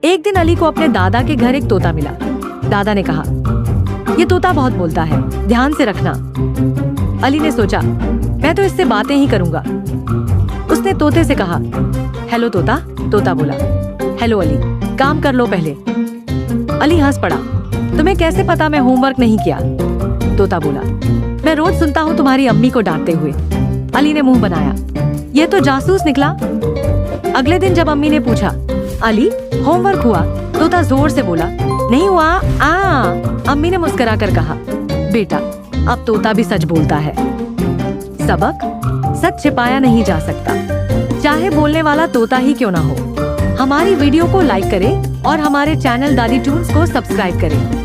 एक दिन अली को अपने दादा के घर एक तोता मिला। दादा ने कहा, ये तोता बहुत बोलता है, ध्यान से रखना। अली ने सोचा, मैं तो इससे बातें ही करूंगा। उसने तोते से कहा, हेलो तोता। तोता बोला, हेलो अली, काम कर लो पहले। अली हंस पड़ा, तुम्हें कैसे पता मैं होमवर्क नहीं किया? तोता बोला, मैं रोज सुनता हूँ तुम्हारी अम्मी को डांटते हुए। अली ने मुंह बनाया, ये तो जासूस निकला। अगले दिन जब अम्मी ने पूछा, अली होमवर्क हुआ? तोता जोर से बोला, नहीं हुआ। अम्मी ने मुस्कुराकर कहा, बेटा अब तोता भी सच बोलता है। सबक, सच छिपाया नहीं जा सकता, चाहे बोलने वाला तोता ही क्यों ना हो। हमारी वीडियो को लाइक करें और हमारे चैनल दादी टून्स को सब्सक्राइब करें।